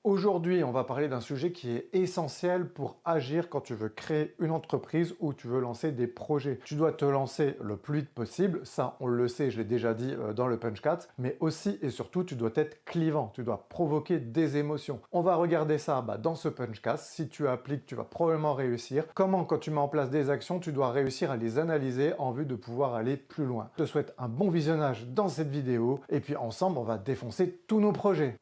Aujourd'hui, on va parler d'un sujet qui est essentiel pour agir quand tu veux créer une entreprise ou tu veux lancer des projets. Tu dois te lancer le plus vite possible, ça on le sait, je l'ai déjà dit dans le Punchcast, mais aussi et surtout tu dois être clivant, tu dois provoquer des émotions. On va regarder ça dans ce Punchcast, si tu appliques, tu vas probablement réussir. Comment quand tu mets en place des actions, tu dois réussir à les analyser en vue de pouvoir aller plus loin. Je te souhaite un bon visionnage dans cette vidéo et puis ensemble on va défoncer tous nos projets.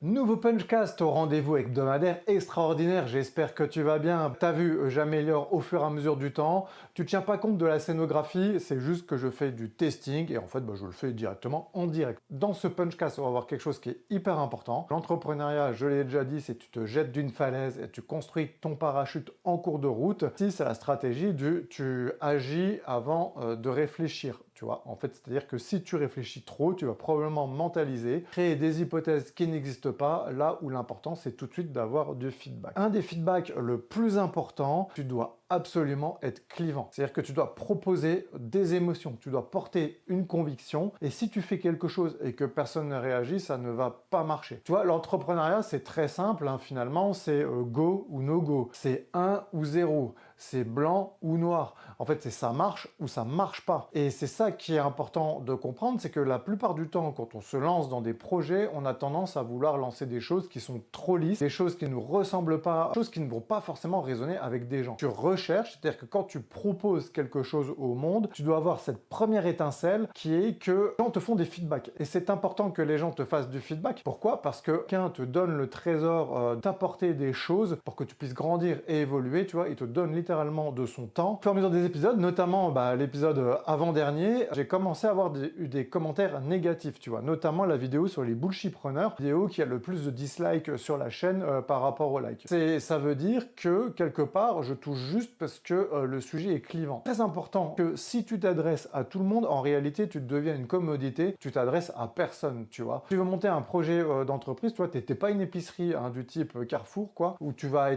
Nouveau Punchcast au rendez-vous hebdomadaire extraordinaire, j'espère que tu vas bien. T'as vu, j'améliore au fur et à mesure du temps. Tu tiens pas compte de la scénographie, c'est juste que je fais du testing et en fait je le fais directement en direct. Dans ce Punchcast, on va voir quelque chose qui est hyper important. L'entrepreneuriat, je l'ai déjà dit, c'est tu te jettes d'une falaise et tu construis ton parachute en cours de route. Si c'est la stratégie du tu agis avant de réfléchir. Tu vois, en fait, c'est-à-dire que si tu réfléchis trop, tu vas probablement mentaliser, créer des hypothèses qui n'existent pas, là où l'important, c'est tout de suite d'avoir du feedback. Un des feedbacks le plus important, tu dois absolument être clivant. C'est-à-dire que tu dois proposer des émotions, tu dois porter une conviction, et si tu fais quelque chose et que personne ne réagit, ça ne va pas marcher. Tu vois, l'entrepreneuriat, c'est très simple, finalement, c'est go ou no go, c'est 1 ou 0, c'est blanc ou noir. En fait, c'est ça marche ou ça marche pas. Et c'est ça qui est important de comprendre, c'est que la plupart du temps, quand on se lance dans des projets, on a tendance à vouloir lancer des choses qui sont trop lisses, des choses qui ne nous ressemblent pas, des choses qui ne vont pas forcément résonner avec des gens. Tu recherches, c'est-à-dire que quand tu proposes quelque chose au monde, tu dois avoir cette première étincelle qui est que les gens te font des feedbacks. Et c'est important que les gens te fassent du feedback. Pourquoi? Parce que quelqu'un te donne le trésor d'apporter des choses pour que tu puisses grandir et évoluer, tu vois, il te donne littéralement de son temps. Au fur et à mesure des épisodes, notamment l'épisode avant-dernier, j'ai commencé à avoir eu des commentaires négatifs, tu vois, notamment la vidéo sur les bullshitpreneurs, vidéo qui a le plus de dislikes sur la chaîne par rapport aux likes. Ça veut dire que quelque part, je touche juste parce que le sujet est clivant. Très important que si tu t'adresses à tout le monde, en réalité, tu deviens une commodité, tu t'adresses à personne, tu vois. Tu veux monter un projet d'entreprise, toi, t'es pas une épicerie du type Carrefour, quoi, où tu vas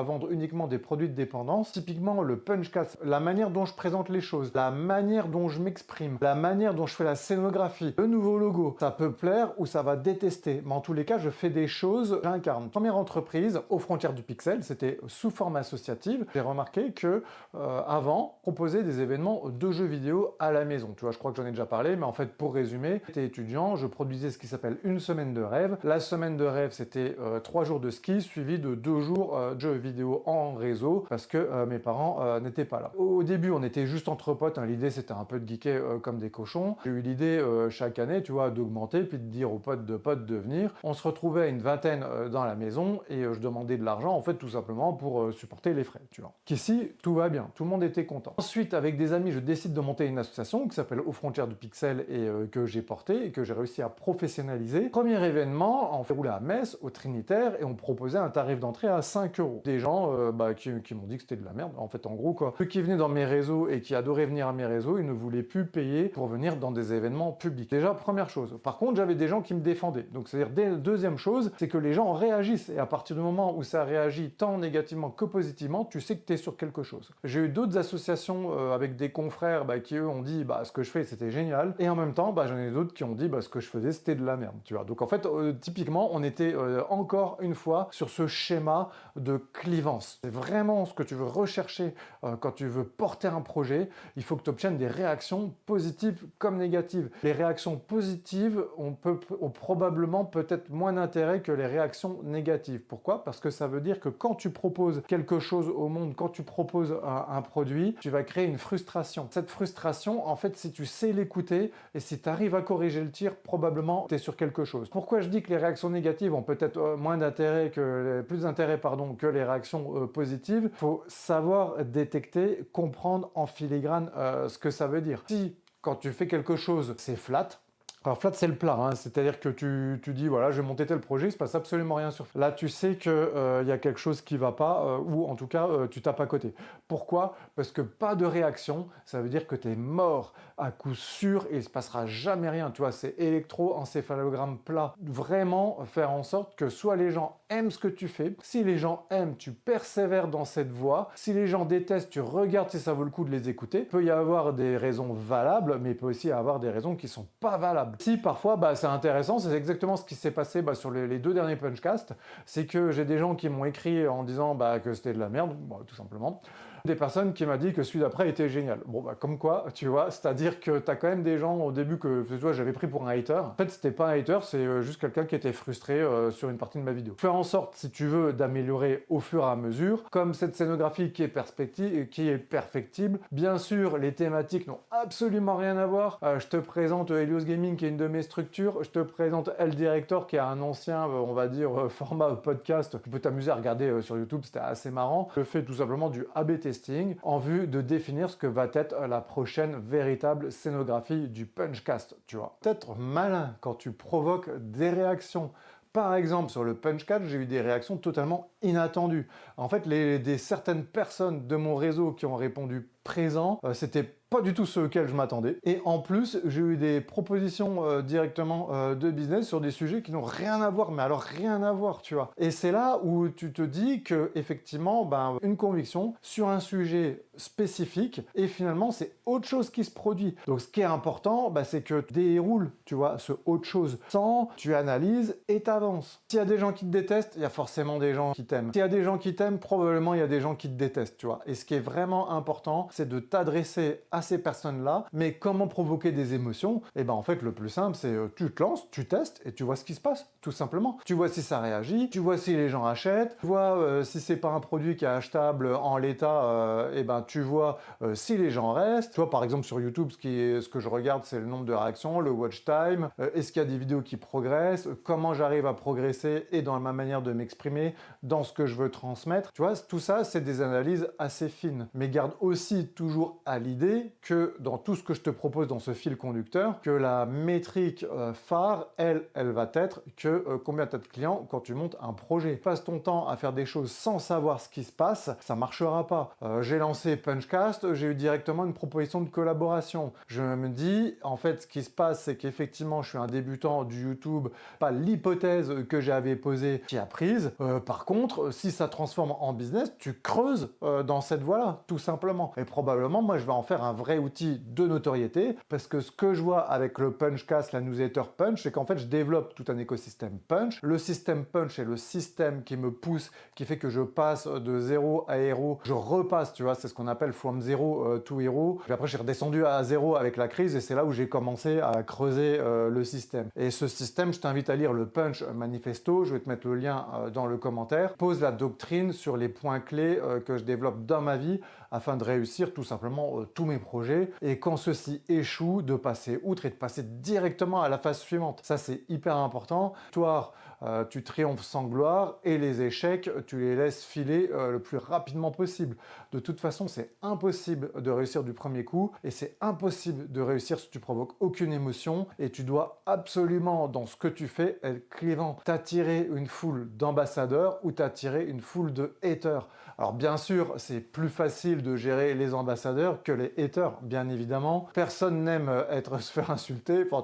vendre uniquement des produits de dépendance. Typiquement, le Punchcast, la manière dont je présente les choses, la manière dont je m'exprime, la manière dont je fais la scénographie, le nouveau logo, ça peut plaire ou ça va détester. Mais en tous les cas, je fais des choses, j'incarne. Première entreprise, aux frontières du pixel, c'était sous forme associative. J'ai remarqué que avant, proposer des événements de jeux vidéo à la maison. Tu vois, je crois que j'en ai déjà parlé, mais en fait, pour résumer, j'étais étudiant, je produisais ce qui s'appelle une semaine de rêve. La semaine de rêve, c'était 3 jours de ski, suivi de 2 jours de jeux vidéo en réseau, parce que mes parents n'étaient pas là. Au début, on était juste entre potes, l'idée c'était un peu de geeker comme des cochons. J'ai eu l'idée chaque année, tu vois, d'augmenter, puis de dire aux potes de venir. On se retrouvait à une vingtaine dans la maison, et je demandais de l'argent, en fait, tout simplement pour supporter les frais, tu vois. Qu'ici, tout va bien, tout le monde était content. Ensuite, avec des amis, je décide de monter une association qui s'appelle Aux frontières du pixel et que j'ai portée et que j'ai réussi à professionnaliser. Premier événement, on fait rouler à Metz, au Trinitaire, et on proposait un tarif d'entrée à 5 €. Des gens qui m'ont dit que c'était de la merde, en fait, en gros, quoi. Ceux qui venaient dans mes réseaux et qui adoraient venir à mes réseaux, ils ne voulaient plus payer pour venir dans des événements publics. Déjà, première chose. Par contre, j'avais des gens qui me défendaient. Donc, c'est-à-dire, deuxième chose, c'est que les gens réagissent, et à partir du moment où ça réagit tant négativement que positivement, tu sais que tu es sur quelque chose. J'ai eu d'autres associations avec des confrères qui, eux, ont dit ce que je fais, c'était génial, et en même temps, j'en ai d'autres qui ont dit ce que je faisais, c'était de la merde, tu vois. Donc, en fait, typiquement, on était encore une fois sur ce schéma de clivance. C'est vraiment ce que tu veux rechercher quand tu veux porter un projet. Il faut que tu obtiennes des réactions positives comme négatives. Les réactions positives ont probablement peut-être moins d'intérêt que les réactions négatives. Pourquoi? Parce que ça veut dire que quand tu proposes quelque chose au monde, quand tu proposes un produit, tu vas créer une frustration. Cette frustration, en fait, si tu sais l'écouter et si tu arrives à corriger le tir, probablement tu es sur quelque chose. Pourquoi je dis que les réactions négatives ont peut-être moins d'intérêt plus d'intérêt que les réactions positives? Il faut savoir détecter, comprendre en filigrane ce que ça veut dire. Si quand tu fais quelque chose, c'est flat, Alors flat c'est le plat, hein. C'est-à-dire que tu dis voilà, je vais monter tel projet, il se passe absolument rien sur là tu sais que y a quelque chose qui va pas ou en tout cas tu tapes à côté. Pourquoi? Parce que pas de réaction, ça veut dire que tu es mort à coup sûr et il se passera jamais rien. Tu vois, c'est électroencéphalogramme plat. Vraiment faire en sorte que soit les gens aiment ce que tu fais, si les gens aiment, tu persévères dans cette voie, si les gens détestent, tu regardes si ça vaut le coup de les écouter. Il peut y avoir des raisons valables, mais il peut aussi y avoir des raisons qui sont pas valables. Si parfois, c'est intéressant, c'est exactement ce qui s'est passé sur les deux derniers Punchcast, c'est que j'ai des gens qui m'ont écrit en disant que c'était de la merde, tout simplement. Des personnes qui m'ont dit que celui d'après était génial. Comme quoi, tu vois, c'est-à-dire que t'as quand même des gens au début que tu vois, j'avais pris pour un hater. En fait, c'était pas un hater, c'est juste quelqu'un qui était frustré sur une partie de ma vidéo. Faire en sorte, si tu veux, d'améliorer au fur et à mesure, comme cette scénographie qui est perfectible. Bien sûr, les thématiques n'ont absolument rien à voir. Je te présente Helios Gaming qui est une de mes structures. Je te présente El Director qui est un ancien, on va dire, format podcast. Tu peux t'amuser à regarder sur YouTube, c'était assez marrant. Je fais tout simplement du A/B testing en vue de définir ce que va être la prochaine véritable scénographie du Punchcast, tu vois. Peut-être malin quand tu provoques des réactions. Par exemple, sur le Punchcast, j'ai eu des réactions totalement inattendues. En fait, certaines personnes de mon réseau qui ont répondu présent, c'était pas du tout ceux auxquels je m'attendais. Et en plus, j'ai eu des propositions directement de business sur des sujets qui n'ont rien à voir, mais alors rien à voir, tu vois. Et c'est là où tu te dis que effectivement, une conviction sur un sujet spécifique, et finalement, c'est autre chose qui se produit. Donc, ce qui est important, c'est que tu déroules, tu vois, ce autre chose sans, tu analyses et t'avances. S'il y a des gens qui te détestent, il y a forcément des gens qui t'aiment. S'il y a des gens qui t'aiment, probablement il y a des gens qui te détestent, tu vois. Et ce qui est vraiment important, c'est de t'adresser à ces personnes-là. Mais comment provoquer des émotions? En fait, le plus simple, c'est tu te lances, tu testes et tu vois ce qui se passe, tout simplement. Tu vois si ça réagit, tu vois si les gens achètent, tu vois si c'est pas un produit qui est achetable en l'état, tu vois si les gens restent. Tu vois, par exemple, sur YouTube, ce que je regarde, c'est le nombre de réactions, le watch time, est-ce qu'il y a des vidéos qui progressent, comment j'arrive à progresser et dans ma manière de m'exprimer, dans ce que je veux transmettre. Tu vois, tout ça, c'est des analyses assez fines. Mais garde aussi toujours à l'idée que dans tout ce que je te propose dans ce fil conducteur, que la métrique phare, elle va être que combien tu as de clients quand tu montes un projet. Passe ton temps à faire des choses sans savoir ce qui se passe, ça marchera pas. J'ai lancé Punchcast, j'ai eu directement une proposition de collaboration. Je me dis, en fait, ce qui se passe, c'est qu'effectivement, je suis un débutant du YouTube, pas l'hypothèse que j'avais posée qui a prise. Par contre, si ça transforme en business, tu creuses dans cette voie-là, tout simplement. Et probablement, moi, je vais en faire un vrai outil de notoriété, parce que ce que je vois avec le Punchcast, la newsletter Punch, c'est qu'en fait, je développe tout un écosystème Punch. Le système Punch est le système qui me pousse, qui fait que je passe de zéro à héros. Je repasse, tu vois, c'est ce qu'on appelle from zero to hero. Puis après, j'ai redescendu à zéro avec la crise, et c'est là où j'ai commencé à creuser le système. Et ce système, je t'invite à lire le Punch Manifesto, je vais te mettre le lien dans le commentaire. Pose la doctrine sur les points clés que je développe dans ma vie afin de réussir tout simplement tous mes projets, et quand ceux-ci échouent, de passer outre et de passer directement à la phase suivante. Ça, c'est hyper important. Toi, tu triomphes sans gloire, et les échecs, tu les laisses filer le plus rapidement possible. De toute façon, c'est impossible de réussir du premier coup, et c'est impossible de réussir si tu provoques aucune émotion, et tu dois absolument, dans ce que tu fais, être clivant. T'attirer une foule d'ambassadeurs ou t'attirer une foule de haters. Alors bien sûr, c'est plus facile de gérer les ambassadeurs que les haters, bien évidemment. Personne n'aime se faire insulter, enfin,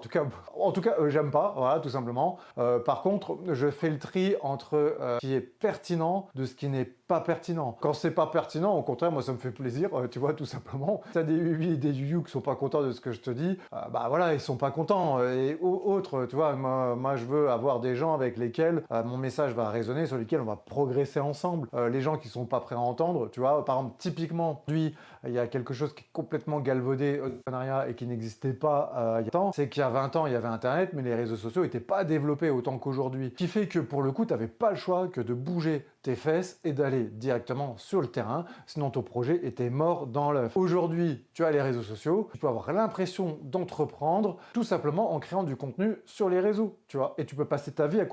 en tout cas, j'aime pas, voilà, tout simplement. Par contre, je fais le tri entre ce qui est pertinent de ce qui n'est pas pertinent. Quand c'est pas pertinent, au contraire, moi ça me fait plaisir, tu vois, tout simplement. T'as des oui et des you qui sont pas contents de ce que je te dis, voilà, ils sont pas contents. Et autres, tu vois, moi je veux avoir des gens avec lesquels mon message va résonner, sur lesquels on va progresser ensemble. Les gens qui sont pas prêts à entendre, tu vois, par exemple, typiquement, lui, il y a quelque chose qui est complètement galvaudé au partenariat et qui n'existait pas il y a temps, c'est qu'il y a 20 ans, il y avait Internet, mais les réseaux sociaux n'étaient pas développés autant autant qu'aujourd'hui, qui fait que pour le coup, tu n'avais pas le choix que de bouger tes fesses et d'aller directement sur le terrain, sinon ton projet était mort dans l'œuf. Aujourd'hui, tu as les réseaux sociaux, tu peux avoir l'impression d'entreprendre tout simplement en créant du contenu sur les réseaux, tu vois. Et tu peux passer ta vie à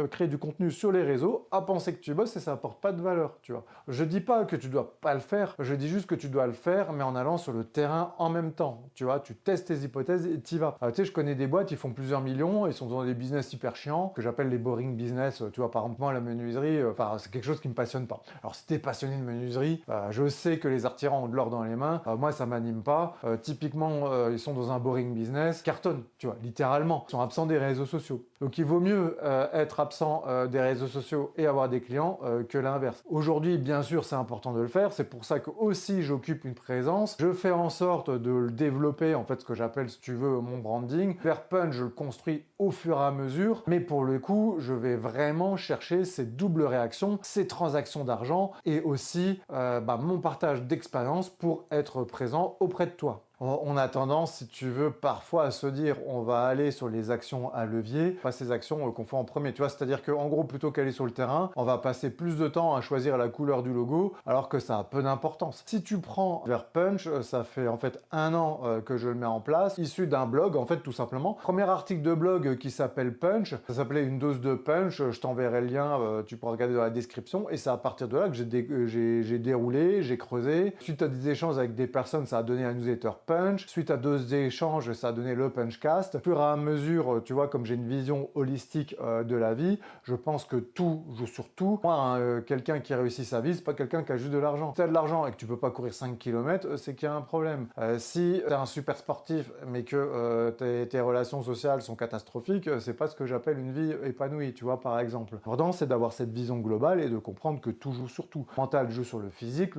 créer du contenu sur les réseaux, à penser que tu bosses et ça n'apporte pas de valeur, tu vois. Je dis pas que tu dois pas le faire, je dis juste que tu dois le faire, mais en allant sur le terrain en même temps, tu vois. Tu testes tes hypothèses et tu y vas. Tu sais, je connais des boîtes, ils font plusieurs millions, ils sont dans des business hyper chiants, que j'appelle les boring business, tu vois. Par exemple, moi, la menuiserie, c'est quelque chose qui me passionne pas. Alors, si t'es passionné de menuiserie, je sais que les artisans ont de l'or dans les mains, moi, ça m'anime pas. Typiquement, ils sont dans un boring business, cartonnent, tu vois, littéralement. Ils sont absents des réseaux sociaux. Donc, il vaut mieux être absent des réseaux sociaux et avoir des clients que l'inverse. Aujourd'hui, bien sûr, c'est important de le faire. C'est pour ça que aussi j'occupe une présence. Je fais en sorte de le développer, en fait, ce que j'appelle, si tu veux, mon branding. Vers Punch, je le construis au fur et à mesure. Mais pour le coup, je vais vraiment chercher ces doubles réactions, ces transactions d'argent et aussi mon partage d'expérience pour être présent auprès de toi. On a tendance, si tu veux, parfois à se dire on va aller sur les actions à levier, pas ces actions qu'on fait en premier, tu vois, c'est-à-dire qu'en gros, plutôt qu'aller sur le terrain, on va passer plus de temps à choisir la couleur du logo, alors que ça a peu d'importance. Si tu prends vers Punch, ça fait en fait 1 an que je le mets en place, issu d'un blog, en fait, tout simplement. Premier article de blog qui s'appelle Punch, ça s'appelait Une dose de Punch, je t'enverrai le lien, tu pourras regarder dans la description, et c'est à partir de là que j'ai déroulé, j'ai creusé. Suite à des échanges avec des personnes, ça a donné un newsletter Punch. Suite à 2 échanges, ça a donné le Punchcast. Au fur et à mesure, tu vois, comme j'ai une vision holistique de la vie, je pense que tout joue sur tout. Moi, quelqu'un qui réussit sa vie, c'est pas quelqu'un qui a juste de l'argent. Si tu as de l'argent et que tu peux pas courir 5 km, c'est qu'il y a un problème. Si tu es un super sportif, mais que tes relations sociales sont catastrophiques, c'est pas ce que j'appelle une vie épanouie, tu vois, par exemple. L'important, c'est d'avoir cette vision globale et de comprendre que tout joue sur tout. Le mental joue sur le physique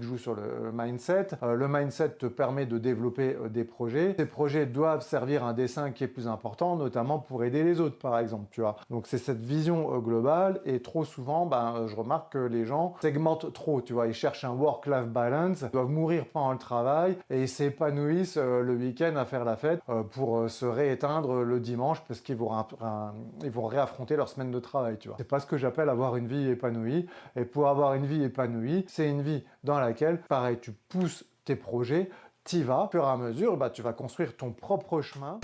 joue sur le mindset. Le mindset te permet de développer des projets. Ces projets doivent servir un dessin qui est plus important, notamment pour aider les autres, par exemple, tu vois. Donc c'est cette vision globale et trop souvent, je remarque que les gens segmentent trop, tu vois. Ils cherchent un work-life balance, ils doivent mourir pendant le travail et ils s'épanouissent le week-end à faire la fête pour se rééteindre le dimanche parce qu'ils vont réaffronter leur semaine de travail, tu vois. C'est pas ce que j'appelle avoir une vie épanouie. Et pour avoir une vie épanouie, c'est une vie dans laquelle, pareil, tu pousses tes projets, t'y vas, au fur et à mesure, tu vas construire ton propre chemin.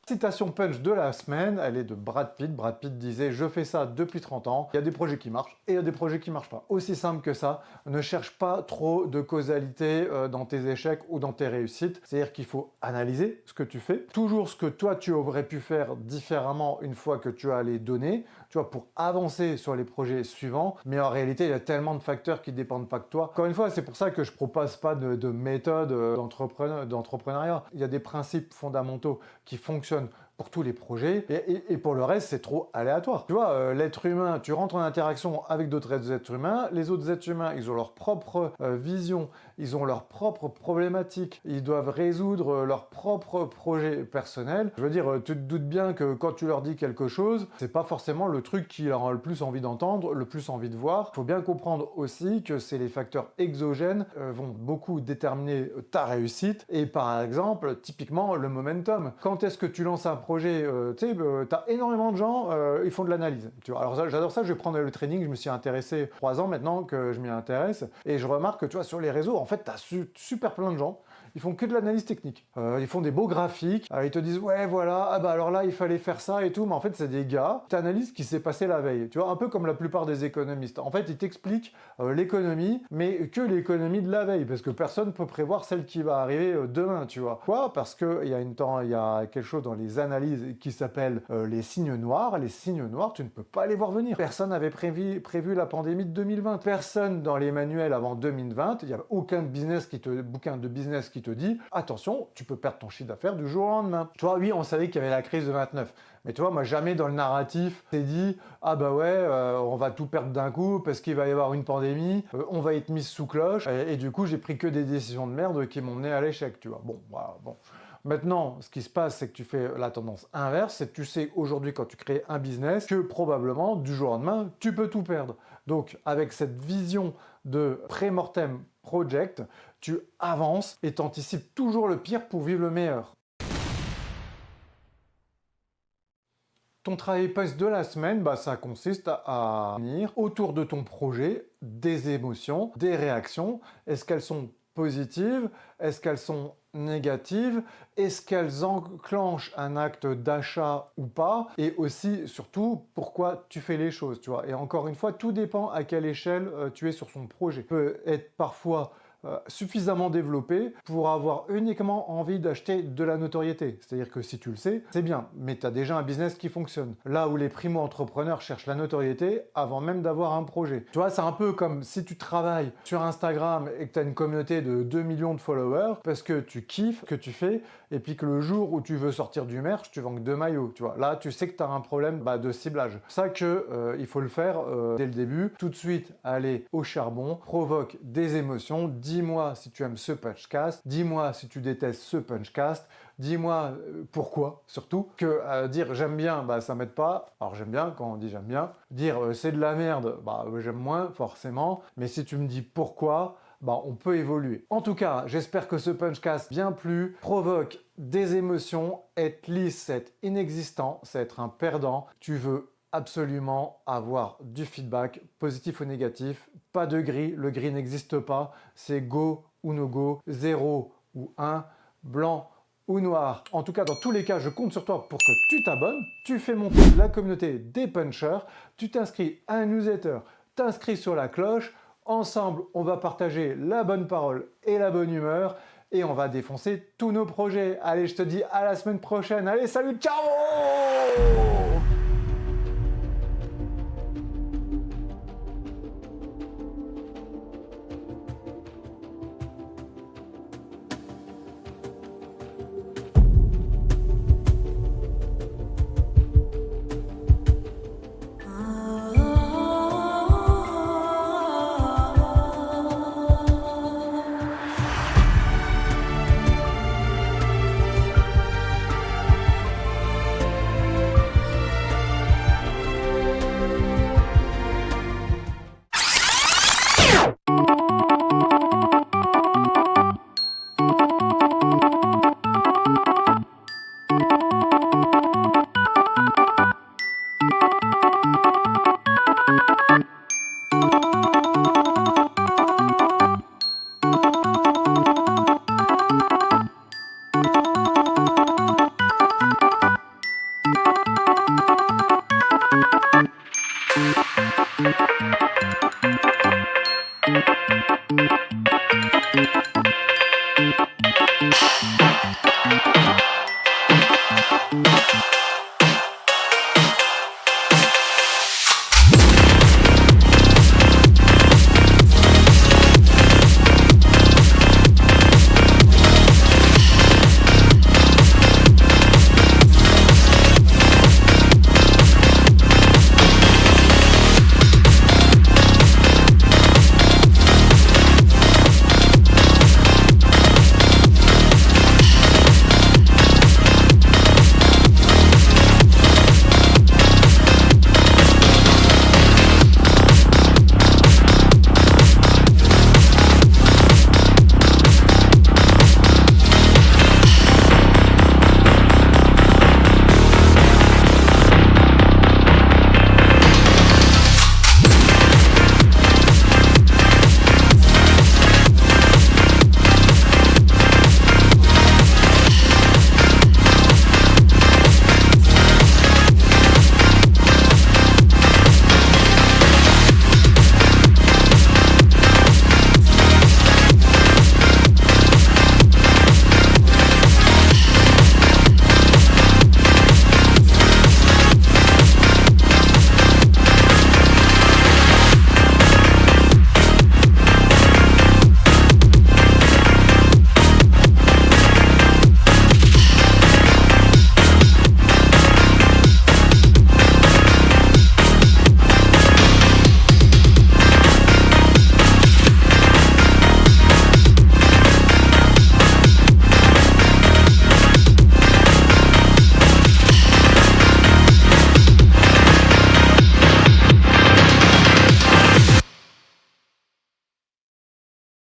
Citation punch de la semaine, elle est de Brad Pitt. Brad Pitt disait « Je fais ça depuis 30 ans, il y a des projets qui marchent et il y a des projets qui marchent pas. » Aussi simple que ça, ne cherche pas trop de causalité dans tes échecs ou dans tes réussites. C'est-à-dire qu'il faut analyser ce que tu fais, toujours ce que toi tu aurais pu faire différemment une fois que tu as les données, tu vois, pour avancer sur les projets suivants. Mais en réalité, il y a tellement de facteurs qui ne dépendent pas de toi. Encore une fois, c'est pour ça que je ne propose pas de méthode d'entrepreneuriat. Il y a des principes fondamentaux qui fonctionnent pour tous les projets et pour le reste c'est trop aléatoire. Tu vois, l'être humain, tu rentres en interaction avec d'autres êtres humains, les autres êtres humains ils ont leur propre vision, ils ont leurs propres problématiques, ils doivent résoudre leurs propres projets personnels. Je veux dire, tu te doutes bien que quand tu leur dis quelque chose, c'est pas forcément le truc qui leur a le plus envie d'entendre, le plus envie de voir. Il faut bien comprendre aussi que c'est les facteurs exogènes vont beaucoup déterminer ta réussite et par exemple, typiquement le momentum. Quand est-ce que tu lances un projet, tu sais, t'as énormément de gens, ils font de l'analyse. Tu vois, alors j'adore ça, je vais prendre le training, je me suis intéressé 3 ans maintenant que je m'y intéresse, et je remarque que tu vois, sur les réseaux, en fait, t'as super plein de gens, ils font que de l'analyse technique. Ils font des beaux graphiques, ils te disent ouais voilà, ah bah alors là il fallait faire ça et tout, mais en fait c'est des gars, t'analyses ce qui s'est passé la veille, tu vois, un peu comme la plupart des économistes. En fait ils t'expliquent l'économie, mais que l'économie de la veille, parce que personne peut prévoir celle qui va arriver demain, tu vois. Quoi? Parce que il y a quelque chose dans les analyses qui s'appelle les signes noirs. Les signes noirs, tu ne peux pas les voir venir. Personne n'avait prévu la pandémie de 2020. Personne dans les manuels avant 2020, il n'y a aucun bouquin de business qui te dit attention, tu peux perdre ton chiffre d'affaires du jour au lendemain. Tu vois, oui, on savait qu'il y avait la crise de 29. Mais tu vois, moi, jamais dans le narratif, c'est dit ah bah ouais, on va tout perdre d'un coup parce qu'il va y avoir une pandémie, on va être mis sous cloche. Et du coup, j'ai pris que des décisions de merde qui m'ont mené à l'échec, tu vois. Bon, voilà, bon. Maintenant, ce qui se passe, c'est que tu fais la tendance inverse, c'est que tu sais aujourd'hui quand tu crées un business que probablement du jour au lendemain, tu peux tout perdre. Donc avec cette vision de pré-mortem project, tu avances et t'anticipes toujours le pire pour vivre le meilleur. Ton travail punch de la semaine, ça consiste à venir autour de ton projet des émotions, des réactions. Est-ce qu'elles sont positives? Est-ce qu'elles sont négatives? Est-ce qu'elles enclenchent un acte d'achat ou pas? Et aussi, surtout, pourquoi tu fais les choses, tu vois? Et encore une fois, tout dépend à quelle échelle tu es sur son projet. Peut être parfois suffisamment développé pour avoir uniquement envie d'acheter de la notoriété. C'est-à-dire que si tu le sais, c'est bien, mais tu as déjà un business qui fonctionne. Là où les primo-entrepreneurs cherchent la notoriété avant même d'avoir un projet. Tu vois, c'est un peu comme si tu travailles sur Instagram et que tu as une communauté de 2 millions de followers parce que tu kiffes ce que tu fais et puis que le jour où tu veux sortir du merch, tu vends que 2 maillots. Tu vois, là, tu sais que tu as un problème de ciblage. C'est ça que il faut le faire dès le début. Tout de suite, aller au charbon, provoque des émotions, dis-moi si tu aimes ce punchcast, dis-moi si tu détestes ce punchcast, dis-moi pourquoi, surtout, que dire j'aime bien, ça m'aide pas. Alors j'aime bien, quand on dit j'aime bien, dire c'est de la merde, j'aime moins, forcément, mais si tu me dis pourquoi, on peut évoluer. En tout cas, j'espère que ce punchcast bien plu, provoque des émotions, être lisse, c'est être inexistant, c'est être un perdant, tu veux absolument avoir du feedback, positif ou négatif, pas de gris, le gris n'existe pas, c'est go ou no go, 0 ou 1, blanc ou noir. En tout cas, dans tous les cas, je compte sur toi pour que tu t'abonnes, tu fais monter la communauté des punchers, tu t'inscris à un newsletter, t'inscris sur la cloche, ensemble, on va partager la bonne parole et la bonne humeur et on va défoncer tous nos projets. Allez, je te dis à la semaine prochaine. Allez, salut, ciao!